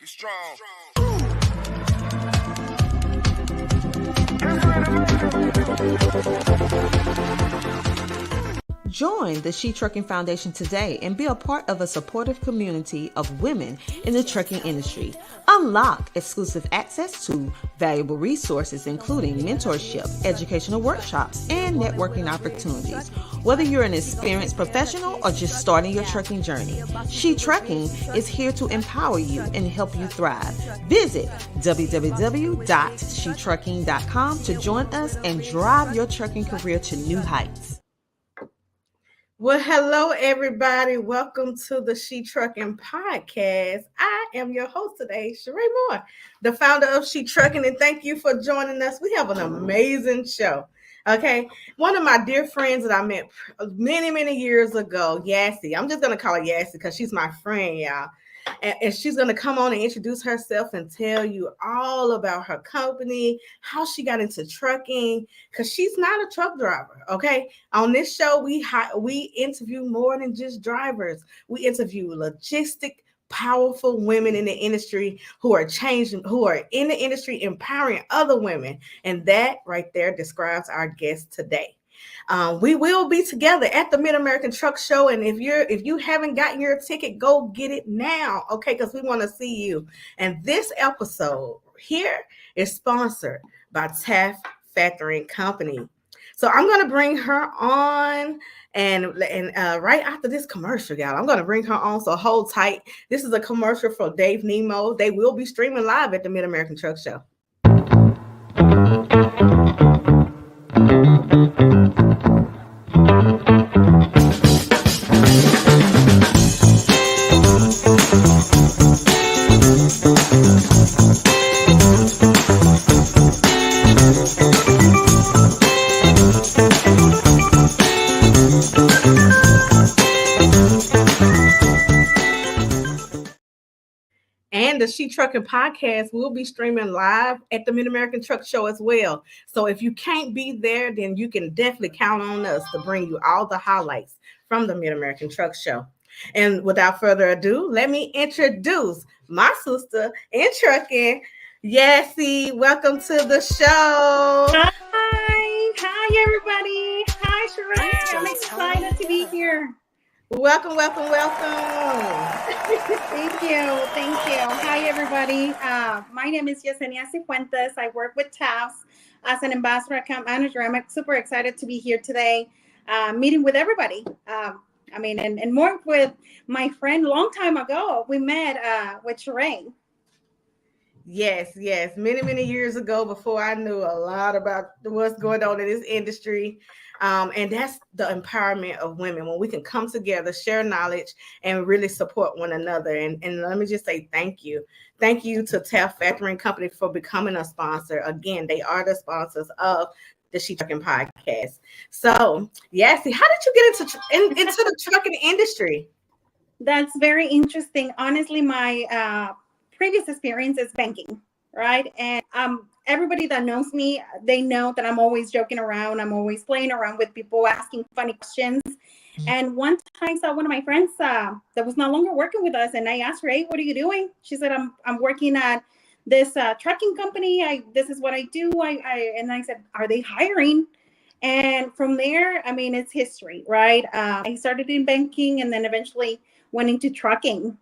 We strong. Join the She Trucking Foundation today and be a part of a supportive community of women in the trucking industry. Unlock exclusive access to valuable resources, including mentorship, educational workshops, and networking opportunities. Whether you're an experienced professional or just starting your trucking journey, She Trucking is here to empower you and help you thrive. Visit www.shetrucking.com to join us and drive your trucking career to new heights. Well, hello, everybody. Welcome to the She Trucking Podcast. I am your host today, Sheree Moore, the founder of She Trucking, and thank you for joining us. We have an amazing show. Okay, one of my dear friends that I met many years ago, Yassie. I'm just going to call her Yassie because she's my friend, y'all. And she's going to come on and introduce herself and tell you all about her company, how she got into trucking, because she's not a truck driver, okay? On this show, we interview more than just drivers. We interview logistic, powerful women in the industry who are in the industry empowering other women. And that right there describes our guest today. We will be together at the Mid-American Truck Show, and if you haven't gotten your ticket, go get it now, okay? Because we want to see you. And this episode here is sponsored by TAFS Factoring Company. So I'm going to bring her on, and right after this commercial, y'all, I'm going to bring her on. So hold tight. This is a commercial for Dave Nemo. They will be streaming live at the Mid-American Truck Show. And the She Trucking Podcast will be streaming live at the Mid-American Truck Show as well. So if you can't be there, then you can definitely count on us to bring you all the highlights from the Mid-American Truck Show. And without further ado, let me introduce my sister in trucking, Yassie. Welcome to the show. Hi, everybody. Hi, Sheree. I'm excited to be here. Welcome. Thank you. Hi, everybody. My name is Yessenia Sifuentes. I work with TAFS as an ambassador account manager. I'm super excited to be here today, meeting with everybody. And more with my friend long time ago. We met with Sheree. Yes. Many years ago, before I knew a lot about what's going on in this industry. And that's the empowerment of women, when we can come together, share knowledge, and really support one another. And let me just say thank you. Thank you to TAFS Factoring Company for becoming a sponsor. Again, they are the sponsors of the She Trucking Podcast. So, Yassie, how did you get into the trucking industry? That's very interesting. Honestly, my previous experience is banking, right? And everybody that knows me, they know that I'm always joking around. I'm always playing around with people, asking funny questions. And one time I saw one of my friends that was no longer working with us, and I asked her, "Hey, what are you doing?" She said, "I'm working at this trucking company. This is what I do." And I said, "Are they hiring?" And from there, it's history, right? I started in banking and then eventually went into trucking.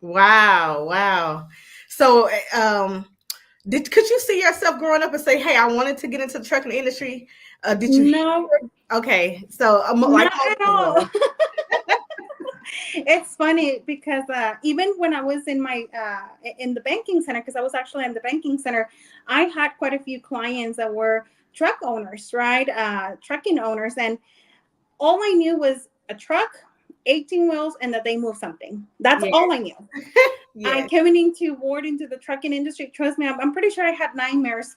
Wow. So, could you see yourself growing up and say, "Hey, I wanted to get into the trucking industry"? Did you? No. Okay, so not at all. It's funny because even when I was in my in the banking center, because I was actually in the banking center, I had quite a few clients that were truck owners, right? Trucking owners, and all I knew was a truck, 18 wheels, and that they move something. That's all I knew. I came into the trucking industry. Trust me, I'm pretty sure I had nightmares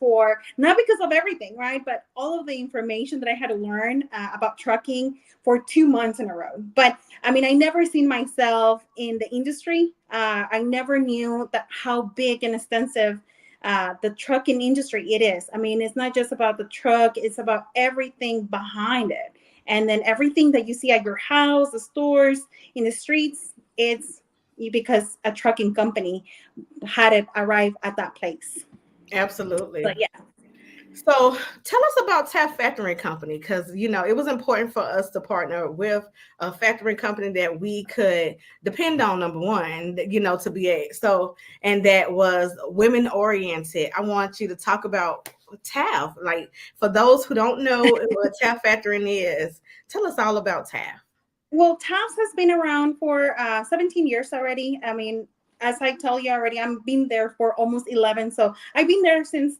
not because of everything, right? But all of the information that I had to learn about trucking for 2 months in a row. But I never seen myself in the industry. I never knew how big and extensive the trucking industry it is. It's not just about the truck. It's about everything behind it. And then everything that you see at your house, the stores, in the streets, it's because a trucking company had it arrive at that place. Absolutely. So yeah. So tell us about TAFS Factoring Company, because it was important for us to partner with a factoring company that we could depend on, number one, to be and that was women oriented. I want you to talk about TAFS. Like, for those who don't know what TAFS Factoring is, tell us all about TAFS. Well, TAFS has been around for 17 years already. I mean, as I tell you already, I've been there for almost 11. So I've been there since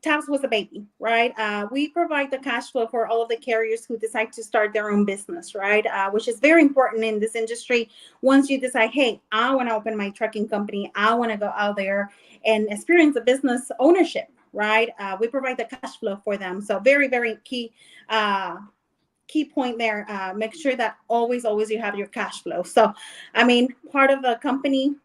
TAFS was a baby, right? We provide the cash flow for all of the carriers who decide to start their own business, right? Which is very important in this industry. Once you decide, hey, I want to open my trucking company, I want to go out there and experience the business ownership, right? We provide the cash flow for them. So very, very key point there. Make sure that always you have your cash flow. So, I mean, part of the company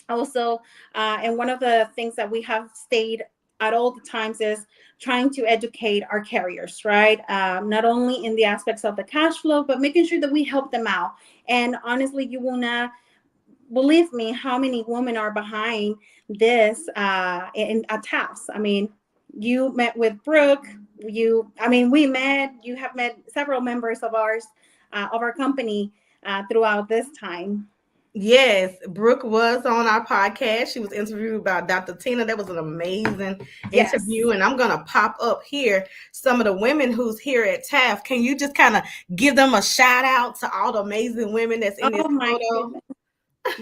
also, and one of the things that we have stayed at all the times is trying to educate our carriers, right? Not only in the aspects of the cash flow, but making sure that we help them out. And honestly, you will not believe me how many women are behind this in at TAFS. I mean, you met with Brooke. You have met several members of ours, of our company throughout this time. Yes, Brooke was on our podcast. She was interviewed by Dr. Tina. That was an amazing interview. And I'm going to pop up here some of the women who's here at TAFS. Can you just kind of give them a shout out to all the amazing women that's in this photo?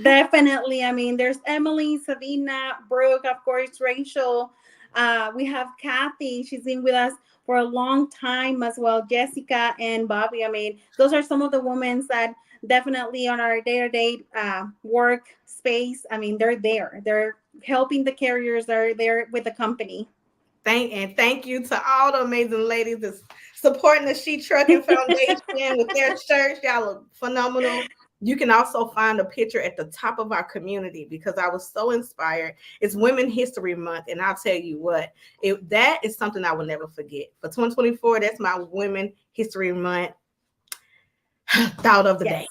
Definitely. I mean, there's Emily, Savina, Brooke, of course, Rachel. We have Kathy. She's been with us for a long time as well. Jessica and Bobby. I mean, those are some of the women that definitely on our day-to-day work space. I mean, they're there. They're helping the carriers. They're there with the company. Thank you to all the amazing ladies that's supporting the She Trucking Foundation with their shirts. Y'all look phenomenal. You can also find a picture at the top of our community because I was so inspired. It's Women History Month, and I'll tell you what, that is something I will never forget. For 2024, that's my Women History Month thought of the day.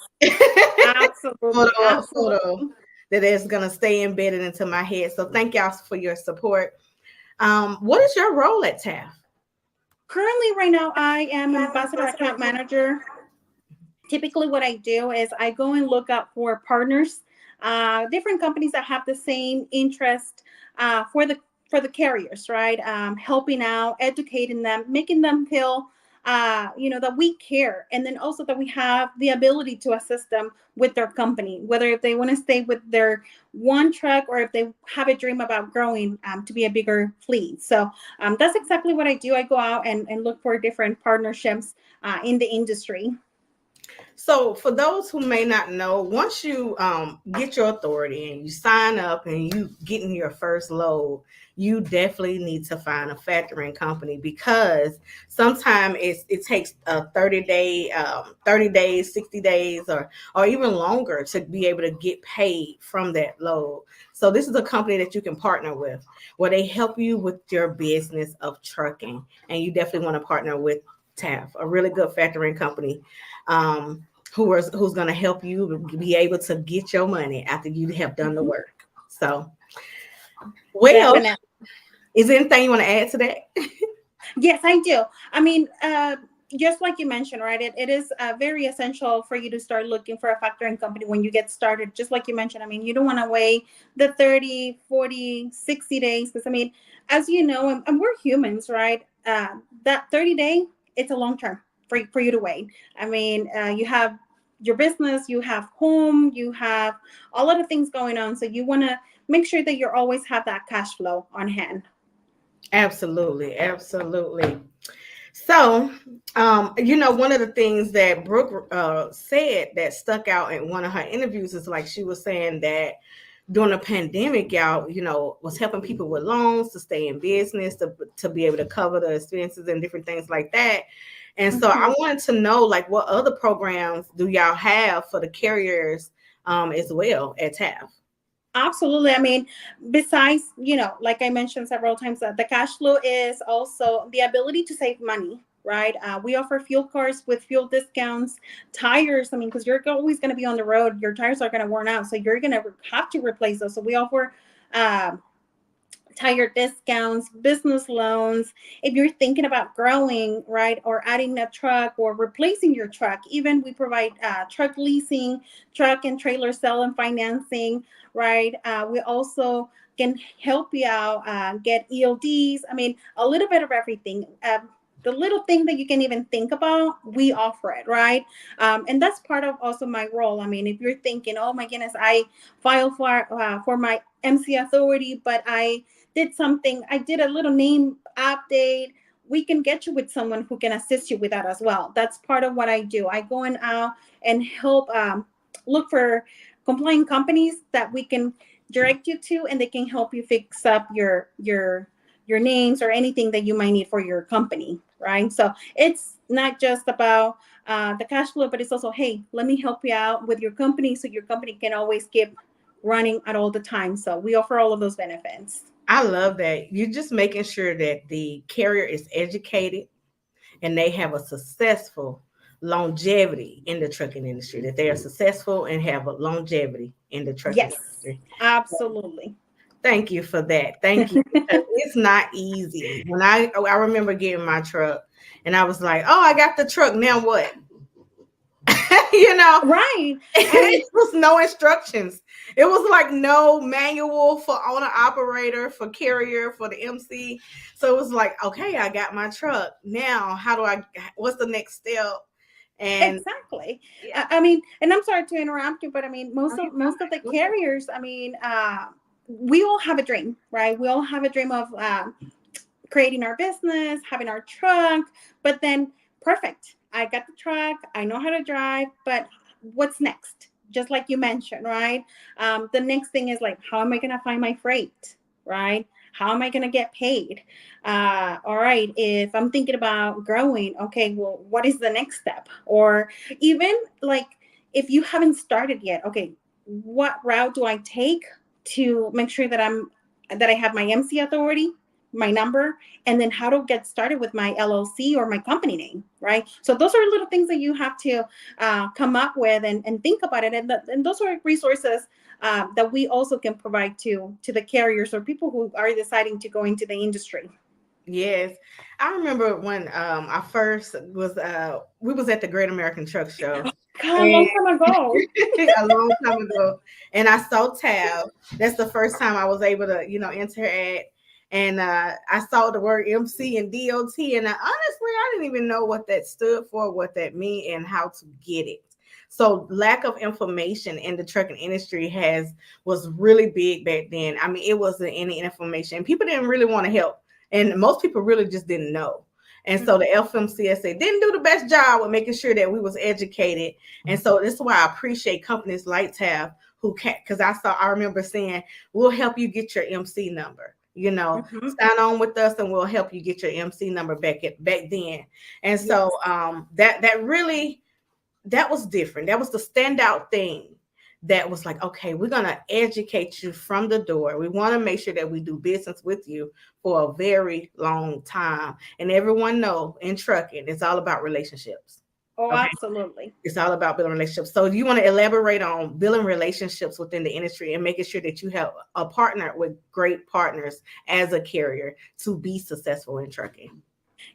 Absolutely. Photo that is going to stay embedded into my head. So thank y'all for your support. What is your role at TAFS? Currently, right now, I am an ambassador account manager. Typically, what I do is I go and look out for partners, different companies that have the same interest for the carriers, right? Helping out, educating them, making them feel that we care, and then also that we have the ability to assist them with their company, whether if they want to stay with their one truck or if they have a dream about growing to be a bigger fleet. So that's exactly what I do. I go out and look for different partnerships in the industry. So for those who may not know, once you get your authority and you sign up and you get in your first load, you definitely need to find a factoring company because sometimes it takes 30 days, 60 days, or even longer to be able to get paid from that load. So this is a company that you can partner with where they help you with your business of trucking. And you definitely want to partner with TAFS, a really good factoring company who's going to help you be able to get your money after you have done the work. So, well, definitely. Is there anything you want to add to that? Yes, I do. I mean, just like you mentioned, right, it is very essential for you to start looking for a factoring company when you get started. Just like you mentioned, I mean, you don't want to wait the 30, 40, 60 days because, I mean, as you know, and we're humans, right, that 30-day, it's a long term for you to wait. I mean, you have your business, you have home, you have a lot of things going on. So you want to make sure that you always have that cash flow on hand. Absolutely. So, one of the things that Brooke said that stuck out in one of her interviews is like she was saying that during the pandemic, y'all, was helping people with loans to stay in business, to be able to cover the expenses and different things like that. And so I wanted to know, like, what other programs do y'all have for the carriers as well at TAFS? Absolutely. I mean, besides, like I mentioned several times, that the cash flow is also the ability to save money, right? We offer fuel cards with fuel discounts, tires. I mean, because you're always going to be on the road, your tires are going to worn out, so you're going to have to replace those. So we offer tire discounts, business loans. If you're thinking about growing, right, or adding a truck or replacing your truck, even we provide truck leasing, truck and trailer sale and financing, right? We also can help you out, get ELDs. I mean, a little bit of everything. The little thing that you can even think about, we offer it, right? And that's part of also my role. I mean, if you're thinking, oh my goodness, I filed for my MC authority, but I did a little name update, we can get you with someone who can assist you with that as well. That's part of what I do. I go in out and help look for compliant companies that we can direct you to, and they can help you fix up your names or anything that you might need for your company, right? So it's not just about the cash flow, but it's also, hey, let me help you out with your company so your company can always keep running at all the time. So we offer all of those benefits. I love that. You're just making sure that the carrier is educated and they have a successful longevity in the trucking industry, that they are successful and have a longevity in the trucking Yes, industry. absolutely. Thank you for that. Thank you. Because it's not easy. When I remember getting my truck and I was like, oh, I got the truck. Now what? you know, Right. it was no instructions. It was like no manual for owner operator, for carrier, for the MC. So it was like, okay, I got my truck. Now, what's the next step? And Exactly. yeah. I mean, and I'm sorry to interrupt you, but I mean, most of the carriers, I mean, we all have a dream, right? We all have a dream of creating our business, having our truck, but then perfect. I got the truck. I know how to drive, but what's next? Just like you mentioned, right? The next thing is like, how am I going to find my freight, right? How am I going to get paid? All right, if I'm thinking about growing, okay, well, what is the next step? Or even like if you haven't started yet, okay, what route do I take to make sure that I have my MC authority, my number, and then how to get started with my LLC or my company name, right? So those are little things that you have to come up with and think about it. And those are resources that we also can provide to the carriers or people who are deciding to go into the industry. Yes. I remember when I first was we was at the Great American Truck Show. God, a long time ago. A long time ago. And I saw Tab. That's the first time I was able to, interact. And I saw the word MC and DOT. And honestly, I didn't even know what that stood for, what that meant, and how to get it. So lack of information in the trucking industry was really big back then. I mean, it wasn't any information. People didn't really want to help. And most people really just didn't know. And so the FMCSA didn't do the best job with making sure that we was educated. And so this is why I appreciate companies like TAF who can, because I remember saying, we'll help you get your MC number. Sign on with us and we'll help you get your MC number back then. And so that was different. That was the standout thing. That was like, okay, we're going to educate you from the door. We want to make sure that we do business with you for a very long time. And everyone know in trucking, it's all about relationships. Oh, okay? Absolutely. It's all about building relationships. So you want to elaborate on building relationships within the industry and making sure that you have a partner with great partners as a carrier to be successful in trucking.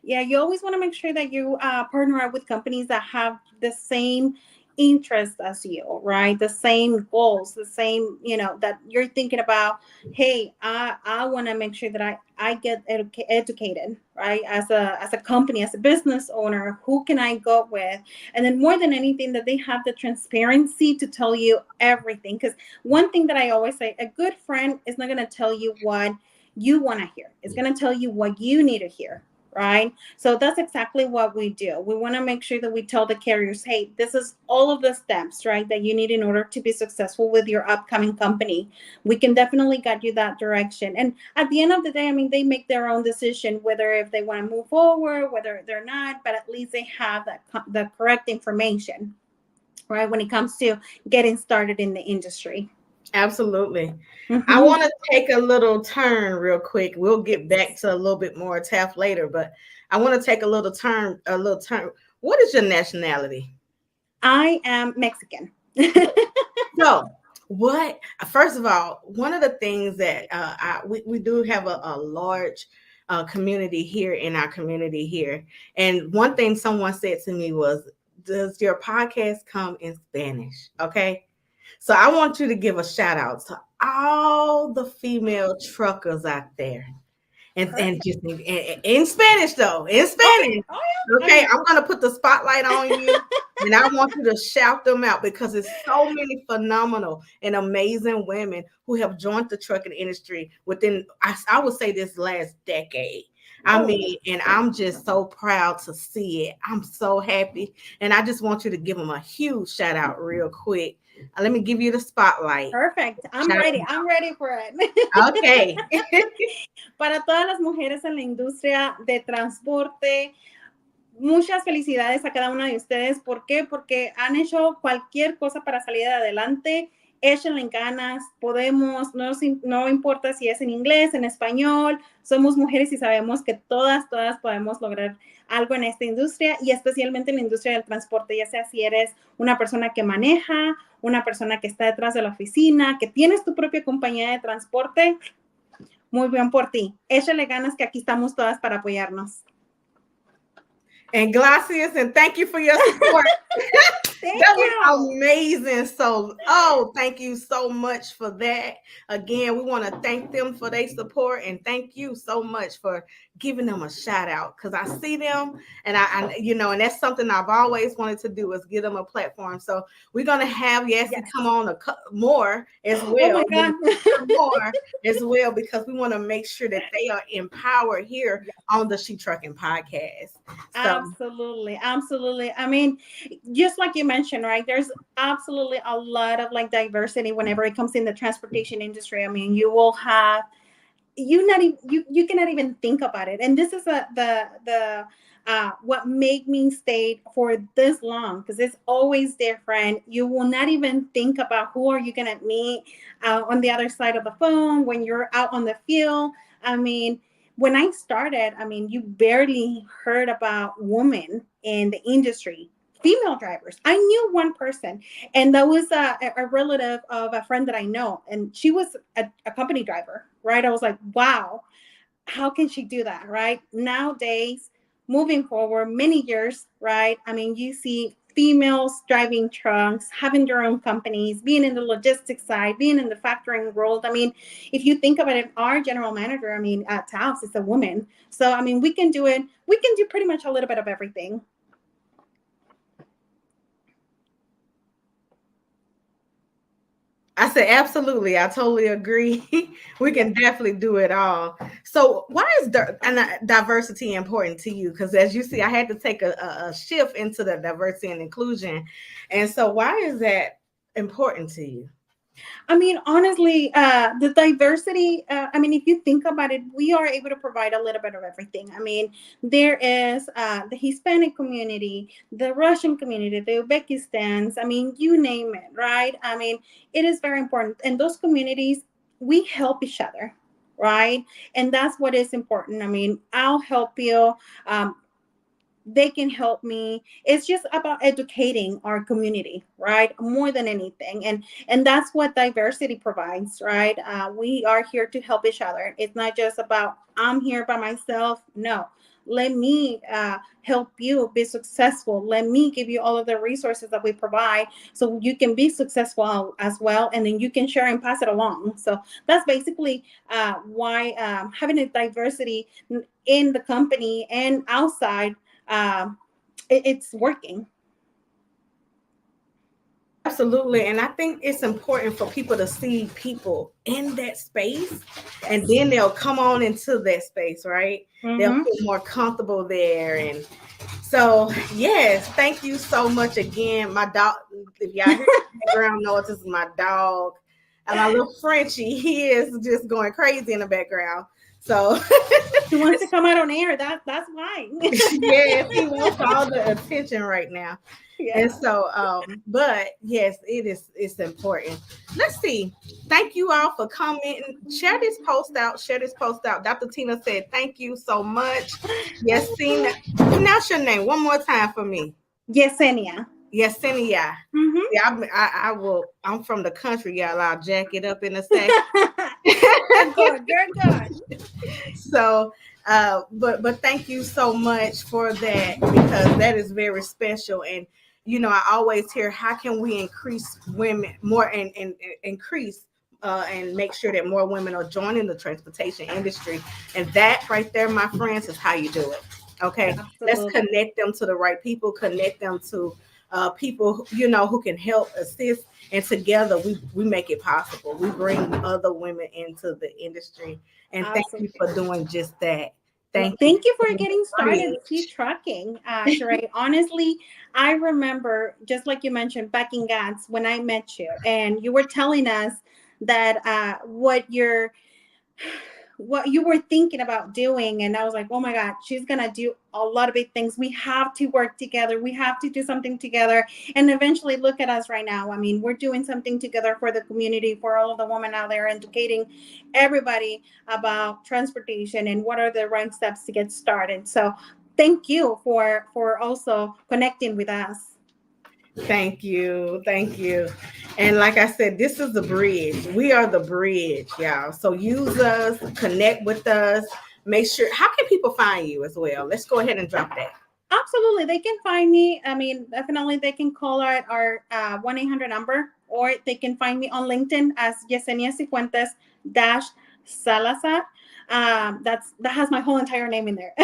Yeah, you always want to make sure that you partner up with companies that have the same interest as you, right? The same goals, the same, that you're thinking about, hey, I want to make sure that I get educated, right? As a company, as a business owner, who can I go with? And then more than anything, that they have the transparency to tell you everything. Because one thing that I always say, a good friend is not going to tell you what you want to hear. It's going to tell you what you need to hear. Right. So that's exactly what we do. We want to make sure that we tell the carriers, hey, this is all of the steps, right, that you need in order to be successful with your upcoming company. We can definitely guide you that direction. And at the end of the day, I mean, they make their own decision, whether if they want to move forward, whether they're not, but at least they have the correct information, right, when it comes to getting started in the industry. Absolutely. I Mhm. want to take a little turn real quick. We'll get back to a little bit more TAF later, but I want to take a little turn. What is your nationality? I am Mexican. So, what? First of all, one of the things that we do have a large community here in our community here, and one thing someone said to me was, "Does your podcast come in Spanish?" Okay, so I want you to give a shout out to all the female truckers out there. And Perfect. just in Spanish though, in Okay. Spanish. Oh yeah. I Okay, mean, I'm gonna put the spotlight on you, and I want you to shout them out because it's so many phenomenal and amazing women who have joined the trucking industry within, I would say, this last decade. I oh, mean, and I'm just so proud to see it. I'm so happy, and I just want you to give them a huge shout out real quick. Let me give you the spotlight. perfect. I'm Shout ready. I'm ready for it. out. Okay. Para todas las mujeres en la industria de transporte, muchas felicidades a cada una de ustedes. ¿Por qué? Porque han hecho cualquier cosa para salir adelante. Échenle ganas, podemos, no importa si es en inglés, en español, somos mujeres y sabemos que todas podemos lograr algo en esta industria y especialmente en la industria del transporte, ya sea si eres una persona que maneja, una persona que está detrás de la oficina, que tienes tu propia compañía de transporte, muy bien por ti. Échale ganas que aquí estamos todas para apoyarnos. And Glacius, and thank you for your support. That was amazing. So, thank you so much for that. Again, we want to thank them for their support and thank you so much for giving them a shout out because I see them and and that's something I've always wanted to do is give them a platform. So we're gonna have Yessie come on more as well. Oh my God. More as well because we want to make sure that they are empowered here on the She Trucking podcast. So. Absolutely. I mean, just like you mentioned, right? There's absolutely a lot of like diversity whenever it comes in the transportation industry. I mean, you will have you cannot even think about it. And this is the what made me stay for this long because it's always different. You will not even think about who are you gonna meet on the other side of the phone when you're out on the field. I mean, when I started, I mean, you barely heard about women in the industry, female drivers. I knew one person, and that was a relative of a friend that I know, and she was a company driver, right? I was like, wow, how can she do that, right? Nowadays, moving forward, many years, right? I mean, you see females driving trucks, having their own companies, being in the logistics side, being in the factoring world. I mean, if you think about it, our general manager, I mean, at TAFS is a woman. So, I mean, we can do it. We can do pretty much a little bit of everything. I said, absolutely. I totally agree. We can definitely do it all. So why is diversity important to you? Because as you see, I had to take a shift into the diversity and inclusion. And so why is that important to you? I mean, honestly, the diversity, I mean, if you think about it, we are able to provide a little bit of everything. I mean, there is the Hispanic community, the Russian community, the Uzbekistans, I mean, you name it, right? I mean, it is very important. And those communities, we help each other, right? And that's what is important. I mean, I'll help you. They can help me. It's just about educating our community, right? More than anything. And that's what diversity provides, right? We are here to help each other. It's not just about I'm here by myself. No, let me help you be successful. Let me give you all of the resources that we provide so you can be successful as well, and then you can share and pass it along. So that's basically why having a diversity in the company and outside, it's working. Absolutely. And I think it's important for people to see people in that space and then they'll come on into that space, right? They'll feel more comfortable there. And so, yes, thank you so much again. My dog, if y'all hear background noise, this is my dog. And my little Frenchie, he is just going crazy in the background. So He wants to come out on air. That's why. yes, he wants all the attention right now. Yeah. And so, but yes, it's important. Let's see. Thank you all for commenting. Share this post out. Share this post out. Dr. Tina said, thank you so much. Yessenia, pronounce your name one more time for me. Yessenia. Yessenia. Mm-hmm. Yeah, I will. I'm from the country, y'all. I'll jack it up in a second. You're good. You're good. So, but thank you so much for that, because that is very special. And I always hear, how can we increase women more and increase and make sure that more women are joining the transportation industry. And that right there, my friends, is how you do it. Okay. Absolutely. Let's connect them to the right people, connect them to people, who can help assist. And together we make it possible. We bring other women into the industry. And Absolutely. Thank you for doing just that. Thank you for getting started with trucking, Sheree. Honestly, I remember, just like you mentioned, back in GATS, when I met you, and you were telling us that what you were thinking about doing. And I was like, oh my God, she's going to do a lot of big things. We have to work together. We have to do something together. And eventually, look at us right now. I mean, we're doing something together for the community, for all of the women out there, educating everybody about transportation and what are the right steps to get started. So thank you for also connecting with us. Thank you. And like I said, this is the bridge. We are the bridge, y'all. So use us, connect with us. Make sure. How can people find you as well? Let's go ahead and drop that. Absolutely. They can find me. I mean, definitely they can call our 1-800 number, or they can find me on LinkedIn as Yessenia Sifuentes-Salazar. That has my whole entire name in there.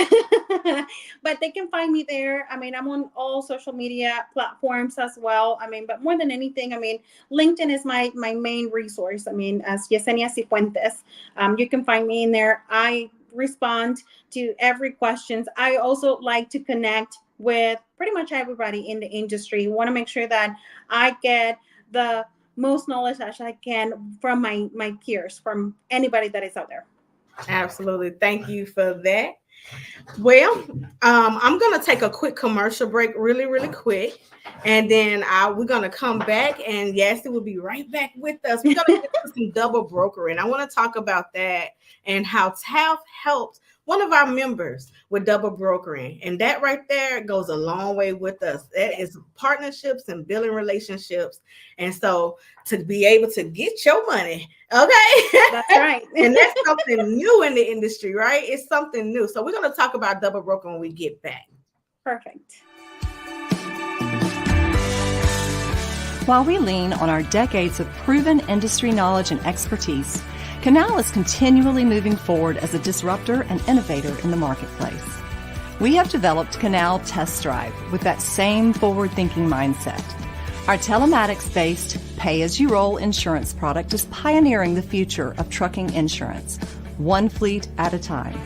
But they can find me there. I mean, I'm on all social media platforms as well. I mean, but more than anything, I mean, LinkedIn is my main resource. I mean, as Yessenia Sifuentes, you can find me in there. I respond to every questions. I also like to connect with pretty much everybody in the industry. Want to make sure that I get the most knowledge that I can from my peers, from anybody that is out there. Absolutely. Thank you for that. Well, I'm going to take a quick commercial break really, really quick. And then we're going to come back, and Yassi will be right back with us. We're going to get to some double brokering. I want to talk about that and how TAFS helps one of our members with double brokering. And that right there goes a long way with us. That is partnerships and billing relationships. And so to be able to get your money, okay? That's right. And that's something new in the industry, right? It's something new. So we're going to talk about double broker when we get back. Perfect. While we lean on our decades of proven industry knowledge and expertise, Canal is continually moving forward as a disruptor and innovator in the marketplace. We have developed Canal Test Drive with that same forward-thinking mindset. Our telematics-based pay-as-you-roll insurance product is pioneering the future of trucking insurance, one fleet at a time.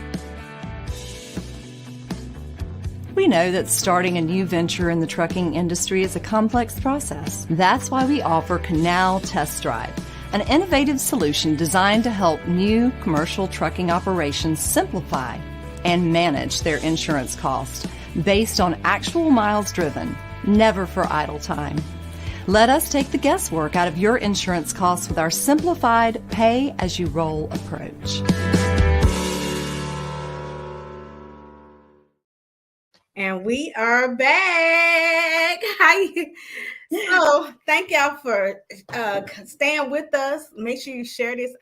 We know that starting a new venture in the trucking industry is a complex process. That's why we offer Canal Test Drive, an innovative solution designed to help new commercial trucking operations simplify and manage their insurance costs based on actual miles driven, never for idle time. Let us take the guesswork out of your insurance costs with our simplified pay-as-you-roll approach. And we are back. Hi. So thank y'all for staying with us. Make sure you share this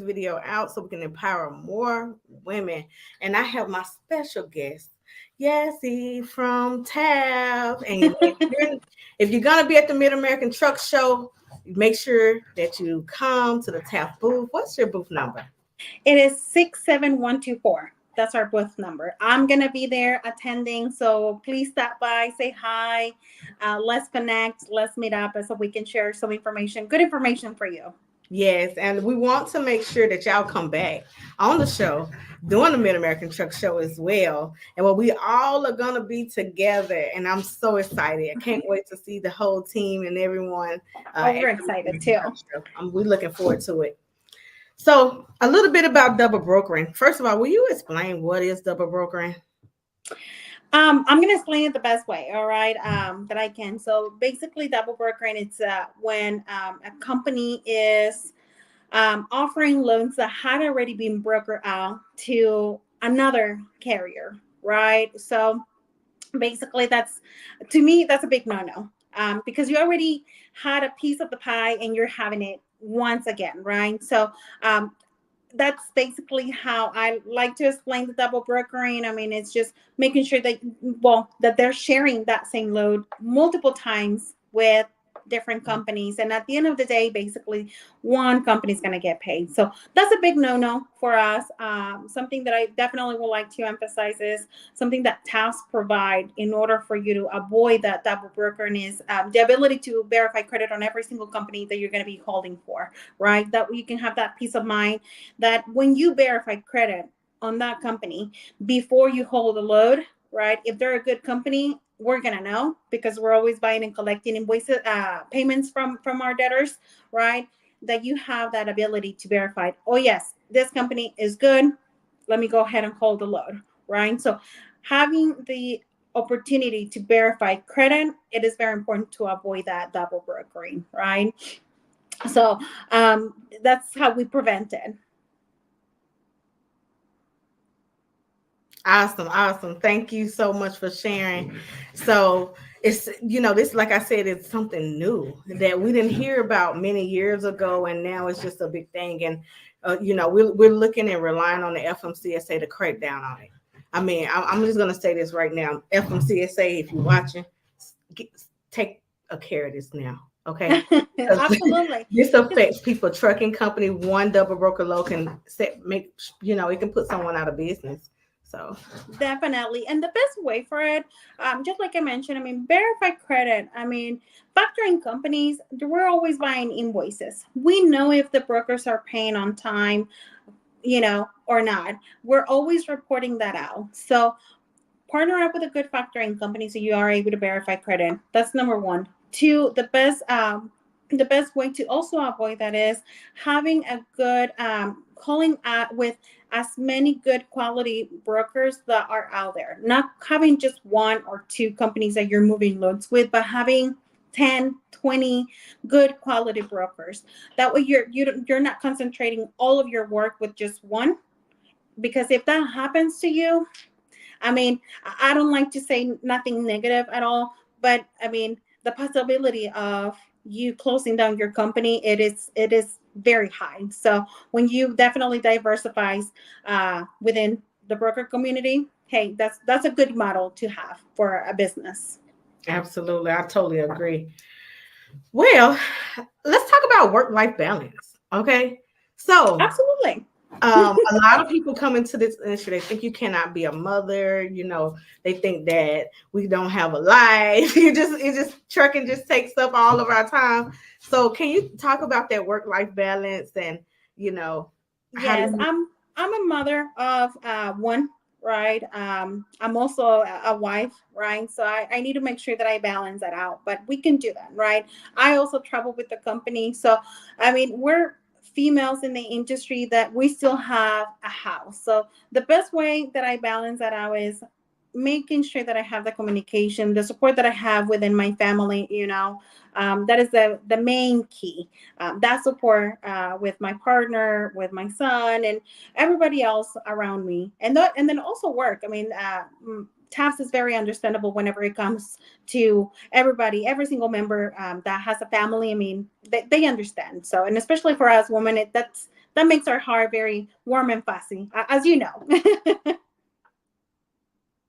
video out so we can empower more women. And I have my special guest, Yessie from TAFS. And if you're going to be at the Mid-American Truck Show, make sure that you come to the TAFS booth. What's your booth number? It is 67124. That's our booth number. I'm going to be there attending. So please stop by, say hi. Let's connect. Let's meet up so we can share some information, good information for you. Yes. And we want to make sure that y'all come back on the show, doing the Mid-American Truck Show as well. And we all are going to be together. And I'm so excited. I can't wait to see the whole team and everyone. We're excited too. We're looking forward to it. So a little bit about double brokering. First of all, will you explain what is double brokering? I'm going to explain it the best way, all right, that I can. So basically, double brokering, it's when a company is offering loans that had already been brokered out to another carrier, right? So basically, to me, that's a big no-no, because you already had a piece of the pie and you're having it once again, right? So that's basically how I like to explain the double brokering. I mean, it's just making sure that, well, that they're sharing that same load multiple times with different companies. And at the end of the day, basically, one company is going to get paid. So that's a big no-no for us. Something that I definitely would like to emphasize is something that TAFs provide in order for you to avoid that double brokering is the ability to verify credit on every single company that you're going to be holding for, right? That you can have that peace of mind that when you verify credit on that company before you hold a load, right? If they're a good company, we're gonna know because we're always buying and collecting invoices, payments from our debtors, right? That you have that ability to verify. Oh yes, this company is good. Let me go ahead and hold the load, right? So having the opportunity to verify credit, it is very important to avoid that double brokering, right? So that's how we prevent it. Awesome. Thank you so much for sharing. So it's, this, like I said, it's something new that we didn't hear about many years ago, and now it's just a big thing. And we're looking and relying on the FMCSA to crack down on it. I mean, I'm just gonna say this right now, FMCSA, if you're watching, take a care of this now. Okay. Absolutely. This affects people. Trucking company, one double broker low can it can put someone out of business. So Definitely. And the best way for it, just like I mentioned, I mean, verify credit. I mean, factoring companies, we're always buying invoices. We know if the brokers are paying on time, or not. We're always reporting that out. So partner up with a good factoring company so you are able to verify credit. That's number one. Two, the best way to also avoid that is having a good calling with as many good quality brokers that are out there. Not having just one or two companies that you're moving loans with, but having 10, 20 good quality brokers. That way you're not concentrating all of your work with just one. Because if that happens to you, I mean, I don't like to say nothing negative at all, but I mean, the possibility of you closing down your company, it is very high. So when you definitely diversifies within the broker community, hey, that's a good model to have for a business. absolutely, I totally agree. Well, let's talk about work-life balance. Okay. So Absolutely. a lot of people come into this industry, they think you cannot be a mother, they think that we don't have a life. It just trucking just takes up all of our time. So can you talk about that work-life balance and how do Yes, you I'm a mother of one, right? I'm also a wife, right? So I need to make sure that I balance that out. But we can do that, right? I also travel with the company. So I mean, we're females in the industry that we still have a house. So the best way that I balance that out is making sure that I have the communication, the support that I have within my family, that is the main key. That support with my partner, with my son, and everybody else around me, and then also work. I mean, TAFS is very understandable whenever it comes to everybody, every single member that has a family. I mean, they understand. So, and especially for us women, that makes our heart very warm and fuzzy, as you know.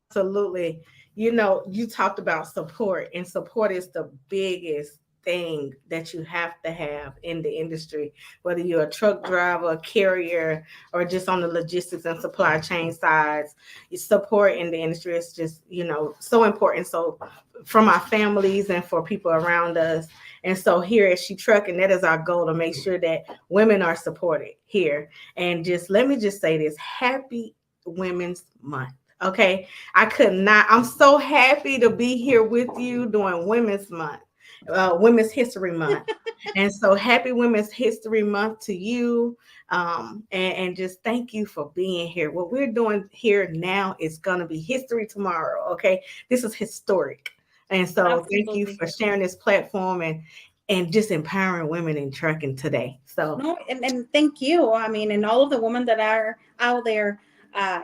Absolutely. You talked about support, and support is the biggest thing that you have to have in the industry, whether you're a truck driver, a carrier, or just on the logistics and supply chain sides. Support in the industry is just, so important. So from our families and for people around us. And so here at She Trucking, that is our goal, to make sure that women are supported here. And just let me just say this, happy Women's Month. Okay. I'm so happy to be here with you during Women's Month. Women's History Month. And so happy Women's History Month to you. And just thank you for being here. What we're doing here now is going to be history tomorrow. Okay. This is historic. And so thank you Absolutely. for sharing this platform and just empowering women in trucking today. So No, and thank you. I mean, and all of the women that are out there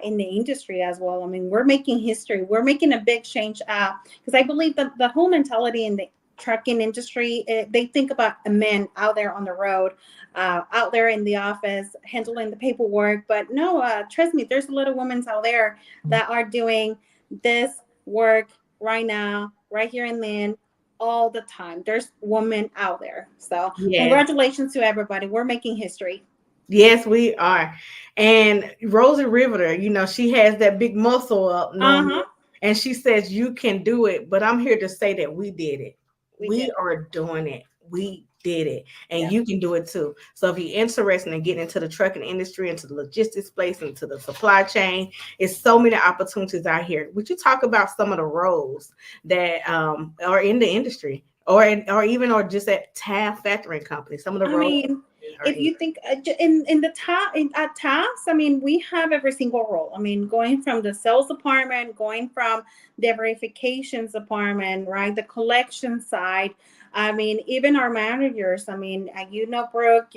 in the industry as well. I mean, we're making history. We're making a big change because I believe that the whole mentality in the trucking industry, they think about a man out there on the road, out there in the office, handling the paperwork. But no, trust me, there's a lot of women out there that are doing this work right now, right here in Lynn, all the time. There's women out there. So yes. congratulations to everybody. We're making history. Yes, we are. And Rosie Riveter, she has that big muscle up normally, and she says you can do it. But I'm here to say that we did it. We are doing it. We did it. And you can do it too. So if you're interested in getting into the trucking industry, into the logistics space, into the supply chain, it's so many opportunities out here. Would you talk about some of the roles that are in the industry or just at TAFS factoring companies? Some of the roles. If you think in the top at TAFS, I mean, we have every single role. I mean, going from the sales department, going from the verifications department, right, the collection side. I mean, even our managers. I mean, Brooke,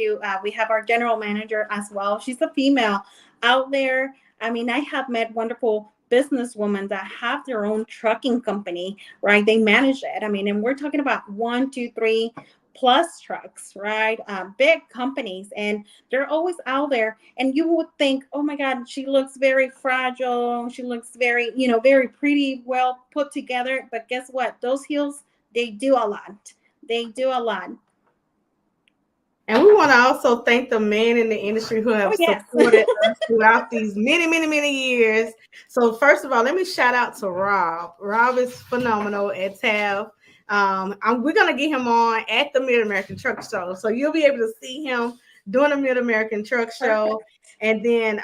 we have our general manager as well. She's a female out there. I mean, I have met wonderful businesswomen that have their own trucking company, right? They manage it. I mean, and we're talking about 1, 2, 3 plus trucks, right? Big companies, and they're always out there. And you would think, oh my God, she looks very fragile. She looks very, very pretty, well put together. But guess what? Those heels, they do a lot. They do a lot. And we want to also thank the men in the industry who have supported us throughout these many, many, many years. So first of all, let me shout out to Rob. Rob is phenomenal at TAFS. We're going to get him on at the Mid-American Truck Show. So you'll be able to see him doing the Mid-American Truck Show. And then,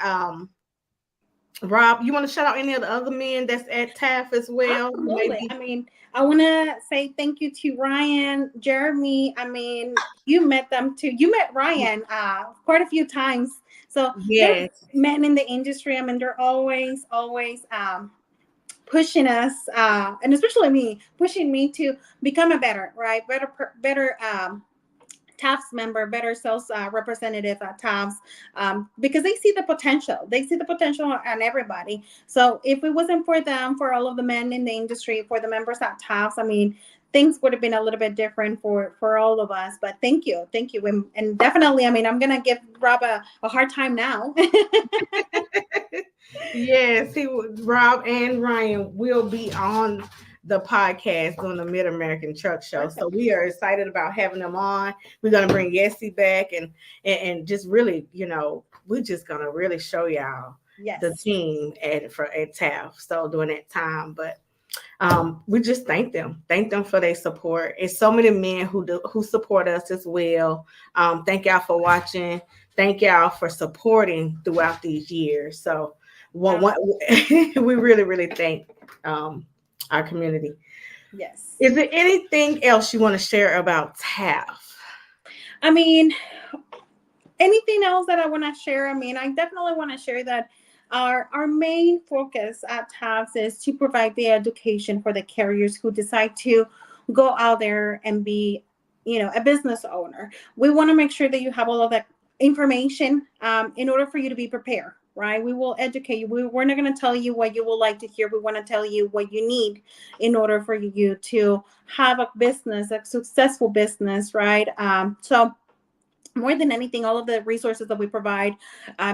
Rob, you want to shout out any of the other men that's at TAFS as well? Absolutely. I mean, I want to say thank you to Ryan, Jeremy. I mean, you met them too. You met Ryan quite a few times. So there's men in the industry. I mean, they're always pushing us, and especially me, pushing me to become a better TAFS member, better sales representative at TAFS, because they see the potential. They see the potential on everybody. So if it wasn't for them, for all of the men in the industry, for the members at TAFS, I mean, things would have been a little bit different for all of us. But thank you. And definitely, I mean, I'm going to give Rob a hard time now. Yes, Rob and Ryan will be on the podcast on the Mid-American Truck Show. Perfect. So we are excited about having them on. We're going to bring Yessie back and just really, we're just going to really show y'all the team at TAFS. So during that time, but we just thank them for their support. It's so many men who support us as well. Thank y'all for watching. Thank y'all for supporting throughout these years. So we really, really thank our community. Yes. Is there anything else you want to share about TAFS? I mean, anything else that I want to share? I mean, I definitely want to share that our main focus at TAFS is to provide the education for the carriers who decide to go out there and be, a business owner. We want to make sure that you have all of that information in order for you to be prepared. Right? We will educate you. We're not going to tell you what you would like to hear. We want to tell you what you need in order for you to have a business, a successful business, right? So more than anything, all of the resources that we provide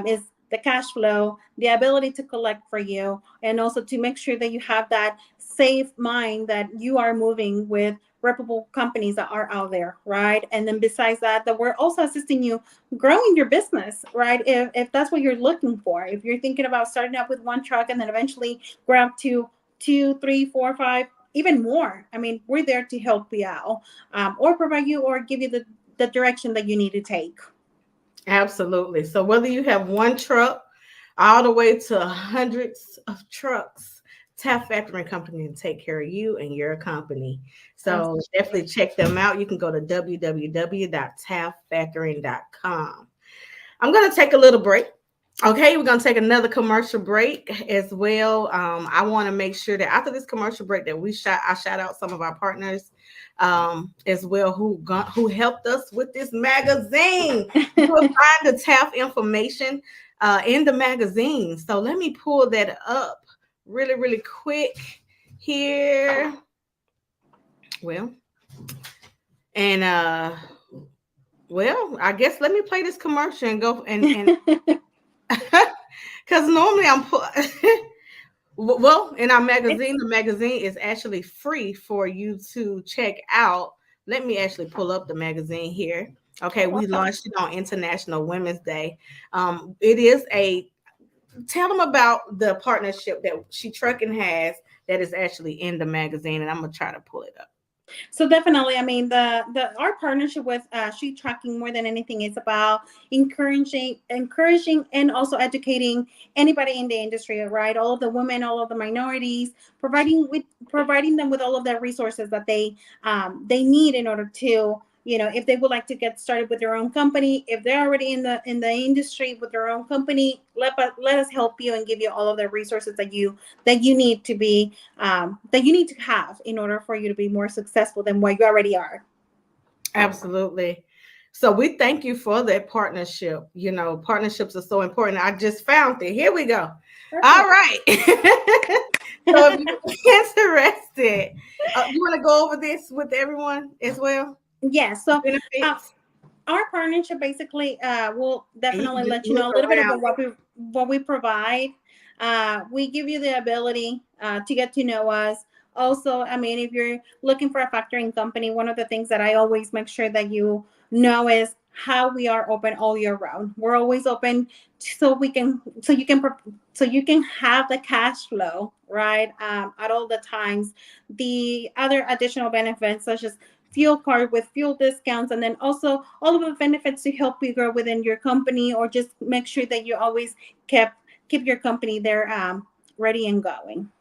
is the cash flow, the ability to collect for you, and also to make sure that you have that safe mind that you are moving with reputable companies that are out there, right? And then besides that we're also assisting you growing your business, right? If that's what you're looking for, if you're thinking about starting out with one truck and then eventually grow up to 2, 3, 4, 5, even more. I mean, we're there to help you out, or provide you or give you the direction that you need to take. Absolutely. So whether you have one truck all the way to hundreds of trucks, TAFS Factoring Company can take care of you and your company. So definitely check them out. You can go to www.tafsfactoring.com. I'm going to take a little break. Okay, we're going to take another commercial break as well. I want to make sure that after this commercial break that I shout out some of our partners as well who helped us with this magazine. You will find the TAF information in the magazine. So let me pull that up really, really quick here. Well, and I guess let me play this commercial and go and because normally well, in our magazine, the magazine is actually free for you to check out. Let me actually pull up the magazine here. Okay, we launched it on International Women's Day. It is tell them about the partnership that She Trucking has that is actually in the magazine, and I'm gonna try to pull it up. So definitely, I mean, our partnership with She Trucking more than anything is about encouraging, and also educating anybody in the industry, right? All of the women, all of the minorities, providing them with all of the resources that they need in order to, if they would like to get started with their own company, if they're already in the industry with their own company, let us help you and give you all of the resources that you need to be that you need to have in order for you to be more successful than what you already are. Absolutely. So we thank you for that partnership. Partnerships are so important. I just found it. Here we go. Perfect. All right. So if you're interested, you want to go over this with everyone as well? Yes. So our partnership basically will definitely let you know a little bit about what we provide. We give you the ability to get to know us. Also, I mean, if you're looking for a factoring company, one of the things that I always make sure that you know is how we are open all year round. We're always open so you can have the cash flow, right? At all the times. The other additional benefits such as fuel card with fuel discounts, and then also all of the benefits to help you grow within your company, or just make sure that you always keep your company there ready and going.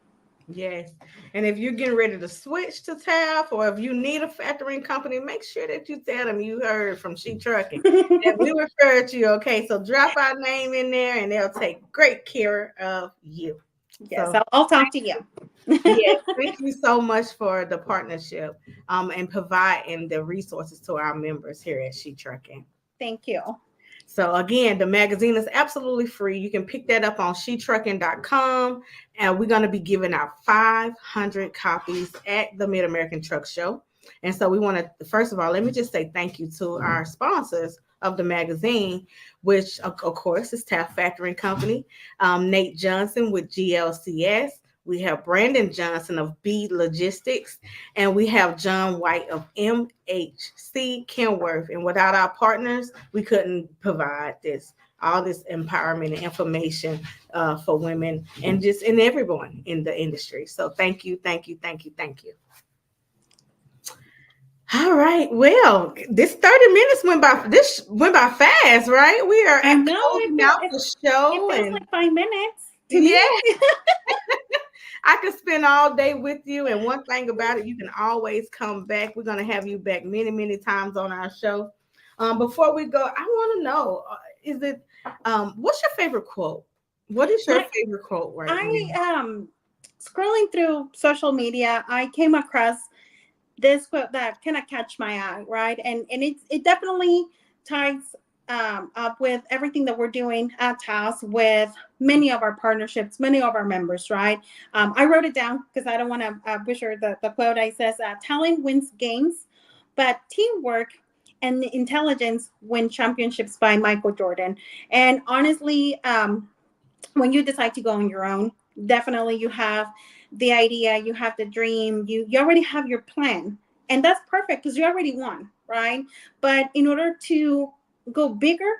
Yes. And if you're getting ready to switch to TAF, or if you need a factoring company, make sure that you tell them you heard from She Trucking and we referred you. Okay, so drop our name in there and they'll take great care of you. Yes, so, I'll talk to you. Yes, thank you so much for the partnership and providing the resources to our members here at She Trucking. Thank you. So again, the magazine is absolutely free. You can pick that up on shetrucking.com, and we're going to be giving out 500 copies at the Mid-American Truck Show. And so we want to, first of all, let me just say thank you to our sponsors of the magazine, which of course is TAF Factoring Company, Nate Johnson with GLCS. We have Brandon Johnson of B Logistics, and we have John White of MHC Kenworth. And without our partners, we couldn't provide all this empowerment and information for women and everyone in the industry. So thank you, thank you, thank you, thank you. All right. Well, this 30 minutes went by fast, right? We are closing out the show. It feels like 5 minutes. Yeah. I could spend all day with you. And one thing about it, you can always come back. We're going to have you back many, many times on our show. Before we go, I want to know, what's your favorite quote? What is your favorite quote right now? Scrolling through social media, I came across this quote that kind of catch my eye, right? And it definitely ties up with everything that we're doing at TAFS with many of our partnerships, many of our members, right? I wrote it down because I don't want to butcher the quote. I says, talent wins games, but teamwork and intelligence win championships, by Michael Jordan. And honestly, when you decide to go on your own, definitely you have the idea, you have the dream, you already have your plan. And that's perfect because you already won, right? But in order to go bigger,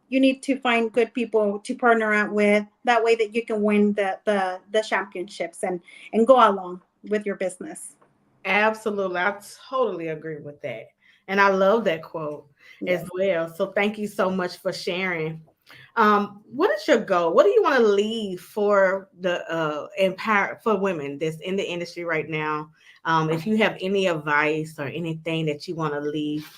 you need to find good people to partner out with. That way that you can win the championships and go along with your business. Absolutely. I totally agree with that. And I love that quote as well. So thank you so much for sharing. What is your goal? What do you want to leave for the empower for women that's in the industry right now? If you have any advice or anything that you want to leave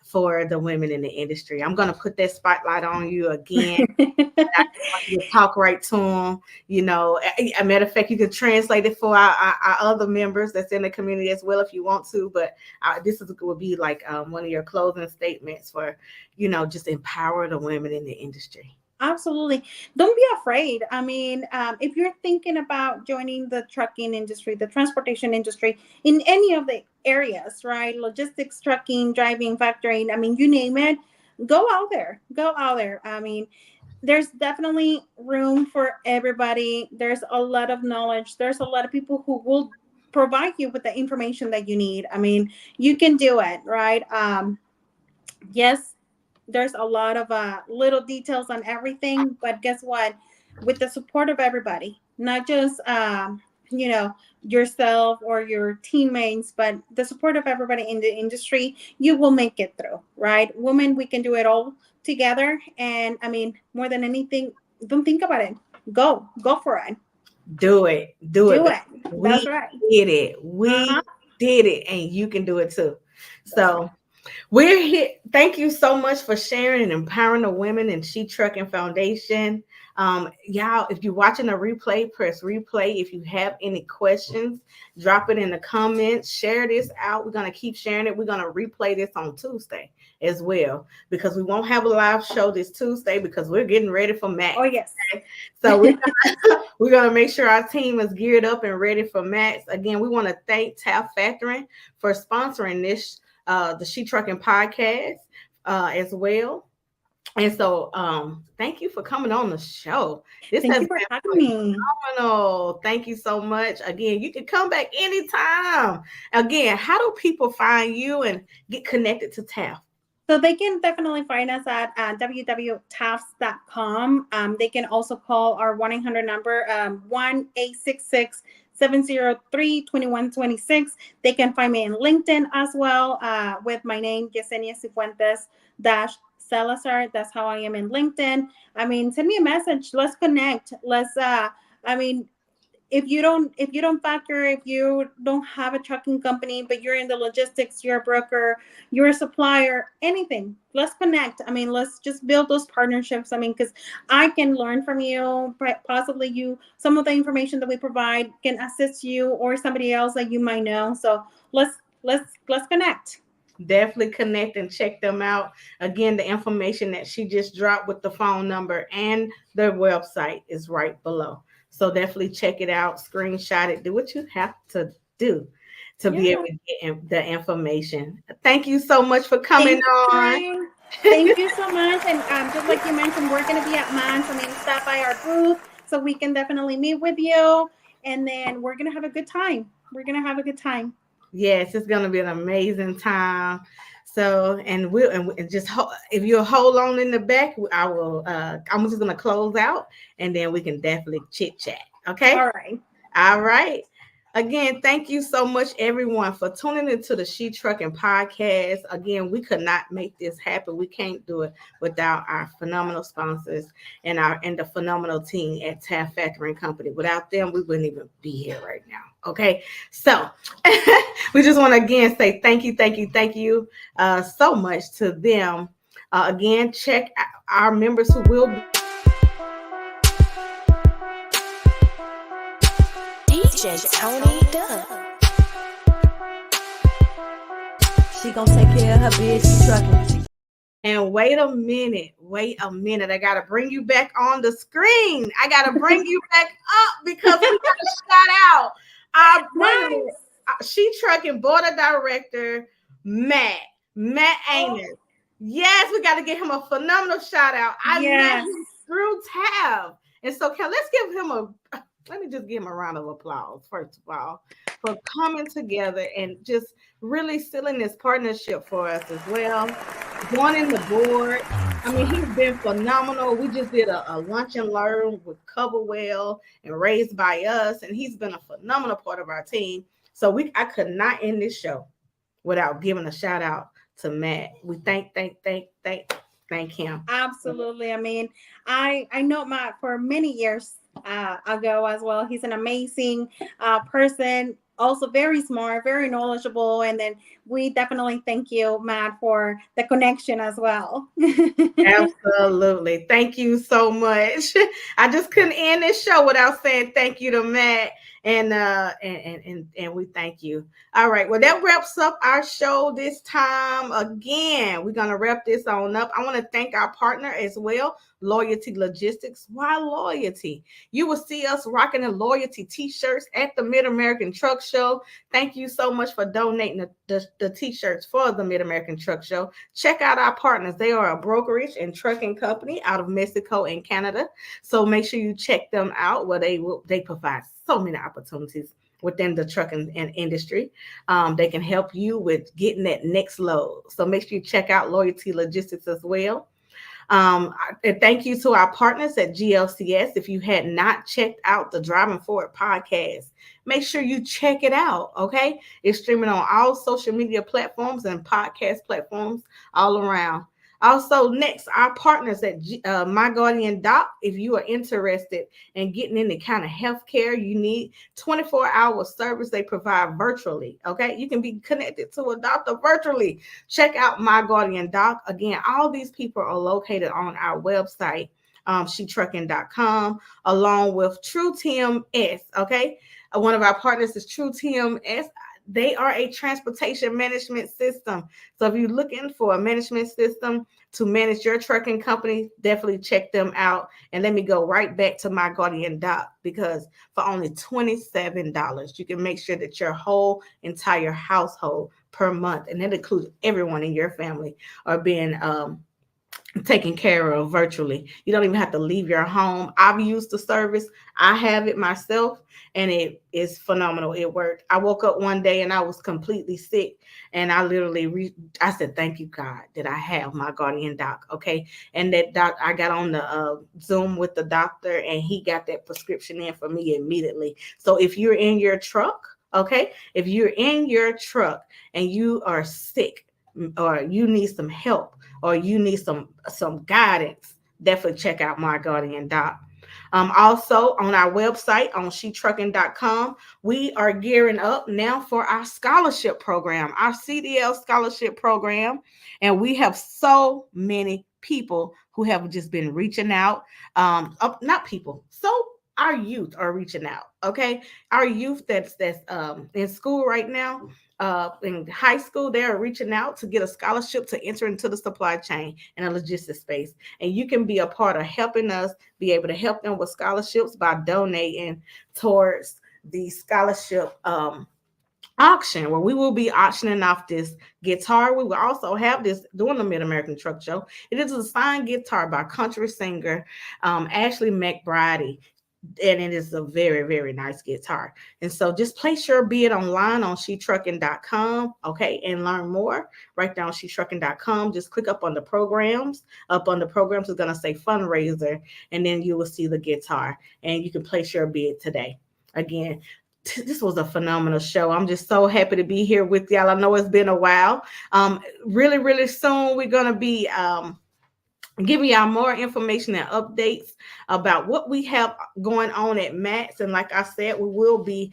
for the women in the industry, I'm going to put that spotlight on you again. I want you to talk right to them. A matter of fact, you can translate it for our other members that's in the community as well if you want to. But will be like one of your closing statements for, just empower the women in the industry. Absolutely. Don't be afraid. I mean, if you're thinking about joining the trucking industry, the transportation industry in any of the areas, right? Logistics, trucking, driving, factoring, I mean, you name it, go out there. Go out there. I mean, there's definitely room for everybody. There's a lot of knowledge. There's a lot of people who will provide you with the information that you need. I mean, you can do it, right? Yes, there's a lot of little details on everything, but guess what? With the support of everybody, not just yourself or your teammates, but the support of everybody in the industry, you will make it through, right? Women, we can do it all together. And I mean, more than anything, don't think about it. Go for it. Do it. That's right. Did it. We did it, and you can do it too. So we're here. Thank you so much for sharing and empowering the women in She Trucking Foundation. Y'all, if you're watching a replay, press replay. If you have any questions, drop it in the comments. Share this out. We're going to keep sharing it. We're going to replay this on Tuesday as well, because we won't have a live show this Tuesday because we're getting ready for Max. Oh, yes. Okay? So we're going to make sure our team is geared up and ready for Max. Again, we want to thank TAFS Factoring for sponsoring this the She Trucking podcast as well. And so thank you for coming on the show. This has been phenomenal. Thank you so much. Again, you can come back anytime. Again, how do people find you and get connected to TAFS? So they can definitely find us at www.tafs.com. They can also call our 1-800 number, 1-866-703-2126. They can find me in LinkedIn as well with my name, Yessenia Sifuentes Salazar. That's how I am in LinkedIn. I mean, send me a message. Let's connect. If you don't factor, if you don't have a trucking company, but you're in the logistics, you're a broker, you're a supplier, anything, let's connect. I mean, let's just build those partnerships. I mean, because I can learn from you, possibly some of the information that we provide can assist you or somebody else that you might know. So let's connect. Definitely connect and check them out. Again, the information that she just dropped with the phone number and their website is right below. So definitely check it out, screenshot it, do what you have to do to be able to get the information. Thank you so much for coming on. Thank you so much. And just like you mentioned, we're going to be at Mons. I mean, stop by our booth so we can definitely meet with you. And then we're going to have a good time. Yes, it's going to be an amazing time. So, and just if you'll hold on in the back, I'm just going to close out and then we can definitely chit chat. Okay. All right. Again, thank you so much, everyone, for tuning into the She Trucking podcast. Again, we could not make this happen. We can't do it without our phenomenal sponsors and the phenomenal team at TAFS Factoring Company. Without them, we wouldn't even be here right now. Okay, so we just want to again say thank you so much to them. Again, check our members who will be. Tony Duck. She gonna take care of her bitch trucking. And wait a minute. I gotta bring you back on the screen. I gotta bring you back up because we gotta shout out our She Trucking Board of Director, Matt Amos. Yes, we gotta give him a phenomenal shout out. I met him through TAFS. And so let's give him let me just give him a round of applause, first of all, for coming together and just really sealing this partnership for us as well. Joining the board. I mean, he's been phenomenal. We just did a lunch and learn with Coverwell and Raised by Us, and he's been a phenomenal part of our team. So I could not end this show without giving a shout out to Matt. We thank thank him. Absolutely. I mean, I know Matt for many years ago as well. He's an amazing person, also very smart, very knowledgeable. And then we definitely thank you, Matt, for the connection as well. Absolutely. Thank you so much. I just couldn't end this show without saying thank you to Matt and we thank you. All right. Well, that wraps up our show this time. Again, we're gonna wrap this on up. I want to thank our partner as well, Loyalty Logistics. Why loyalty? You will see us rocking the loyalty t-shirts at the Mid-American Truck Show. Thank you so much for donating the t-shirts for the Mid-American Truck Show. Check out our partners. They are a brokerage and trucking company out of Mexico and Canada. So make sure you check them out where they provide so many opportunities within the trucking industry. They can help you with getting that next load. So make sure you check out Loyalty Logistics as well. And thank you to our partners at GLCS. If you had not checked out the Driving Forward podcast, make sure you check it out. Okay. It's streaming on all social media platforms and podcast platforms all around. Also, next, our partners at My Guardian Doc. If you are interested in getting any kind of healthcare you need, 24-hour service they provide virtually. Okay, you can be connected to a doctor virtually. Check out My Guardian Doc. Again, all these people are located on our website, shetrucking.com, along with True TMS. Okay, one of our partners is True TMS. They are a transportation management system. So if you're looking for a management system to manage your trucking company, definitely check them out. And let me go right back to My Guardian Doc, because for only $27, you can make sure that your whole entire household per month, and that includes everyone in your family, are being taken care of virtually. You don't even have to leave your home. I've used the service. I have it myself, and it is phenomenal. It worked. I woke up one day and I was completely sick, and I literally I said, thank you, God, that I have My Guardian Doc. Okay. And that doc, I got on the Zoom with the doctor, and he got that prescription in for me immediately. So if you're in your truck, okay, if you're in your truck and you are sick, or you need some help, or you need some guidance, definitely check out My Guardian Doc. Also on our website on shetrucking.com, we are gearing up now for our scholarship program, our CDL scholarship program. And we have so many people who have just been reaching out. Not people. So our youth are reaching out. Okay. Our youth that's in school right now, in high school, they're reaching out to get a scholarship to enter into the supply chain and a logistics space. And you can be a part of helping us be able to help them with scholarships by donating towards the scholarship auction, where we will be auctioning off this guitar. We will also have this during the Mid-American Truck Show. It is a signed guitar by country singer Ashley McBride. And it is a very, very nice guitar. And so just place your bid online on shetrucking.com, okay, and learn more. Right down shetrucking.com. Just click up on the programs. Up on the programs, it's going to say fundraiser, and then you will see the guitar, and you can place your bid today. Again, this was a phenomenal show. I'm just so happy to be here with y'all. I know it's been a while. Really, really soon we're going to be giving y'all more information and updates about what we have going on at Matt's. And like I said, we will be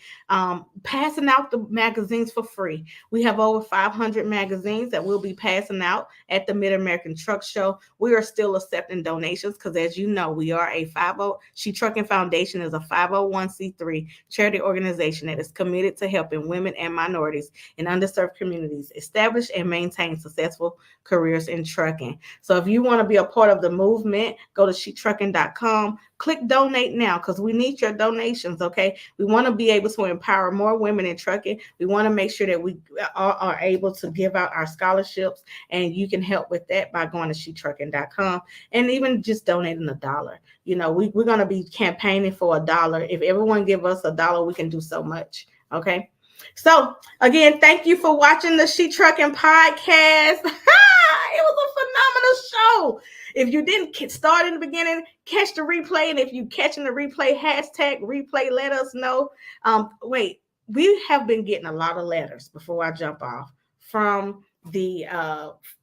passing out the magazines for free. We have over 500 magazines that we'll be passing out at the Mid-American Truck Show. We are still accepting donations because, as you know, we are a 50. She Trucking Foundation is a 501c3 charity organization that is committed to helping women and minorities in underserved communities establish and maintain successful careers in trucking. So if you want to be a part of the movement, go to shetrucking.com, click donate now, because we need your donations. Okay, we want to be able to empower more women in trucking. We want to make sure that we are able to give out our scholarships, and you can help with that by going to shetrucking.com and even just donating $1. You know, we're going to be campaigning for $1. If everyone give us $1, we can do so much. Okay. So again, thank you for watching the She Trucking podcast. It was a phenomenal show. If you didn't start in the beginning, catch the replay. And if you catching the replay, hashtag replay, let us know. Wait, we have been getting a lot of letters before I jump off from the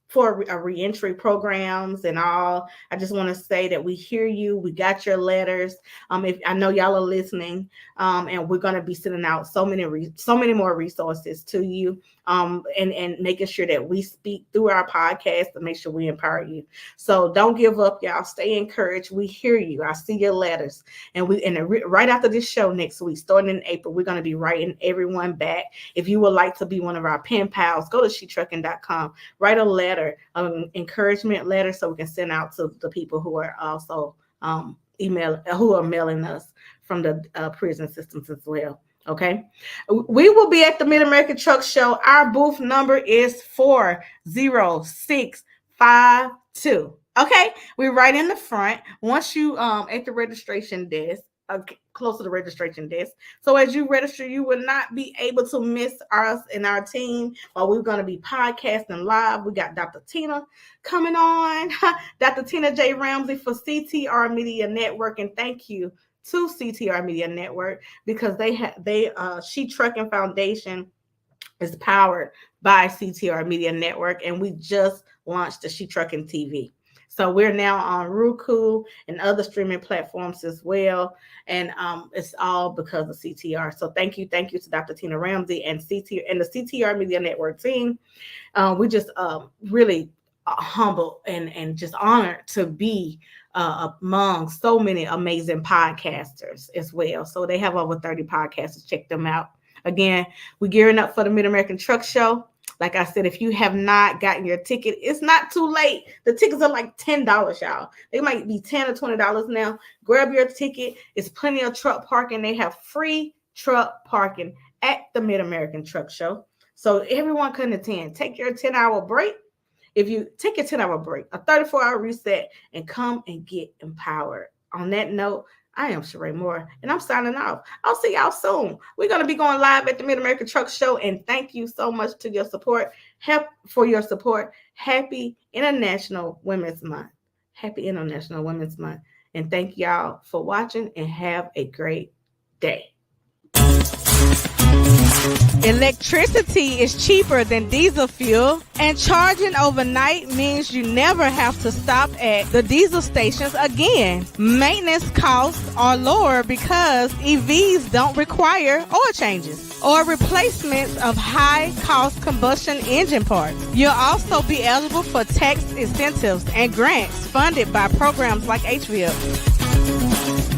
for reentry programs and all. I just want to say that we hear you. We got your letters. If I know y'all are listening, and we're going to be sending out so many more resources to you, and making sure that we speak through our podcast to make sure we empower you. So don't give up, y'all. Stay encouraged. We hear you. I see your letters, and right after this show next week, starting in April, we're going to be writing everyone back. If you would like to be one of our pen pals, go to SheTrucking.com. Write a letter, encouragement letter, so we can send out to the people who are also mailing us from the prison systems as well. Okay, we will be at the Mid-American Truck Show. Our booth number is 40652. Okay, we're right in the front. Once you at the registration desk, close to the registration desk. So as you register, you will not be able to miss us and our team. We're going to be podcasting live. We got Dr. Tina coming on, Dr. Tina J. Ramsey for CTR Media Network, and thank you to CTR Media Network, because She Trucking Foundation is powered by CTR Media Network, and we just launched the She Trucking TV. So we're now on Roku and other streaming platforms as well. And it's all because of CTR. So thank you to Dr. Tina Ramsey and the CTR Media Network team. We just really humble and just honored to be among so many amazing podcasters as well. So they have over 30 podcasters. Check them out. Again, we're gearing up for the Mid-American Truck Show. Like I said, if you have not gotten your ticket, it's not too late. The tickets are like $10, y'all. They might be $10 or $20 now. Grab your ticket. It's plenty of truck parking. They have free truck parking at the Mid-American Truck Show. So everyone can attend. Take your 10-hour break. If you take your 10-hour break, a 34-hour reset, and come and get empowered. On that note, I am Sheree Moore, and I'm signing off. I'll see y'all soon. We're going to be going live at the Mid-American Truck Show, and thank you so much for your support. Happy International Women's Month. Happy International Women's Month. And thank y'all for watching, and have a great day. Electricity is cheaper than diesel fuel, and charging overnight means you never have to stop at the diesel stations again. Maintenance costs are lower because EVs don't require oil changes or replacements of high-cost combustion engine parts. You'll also be eligible for tax incentives and grants funded by programs like HVIP.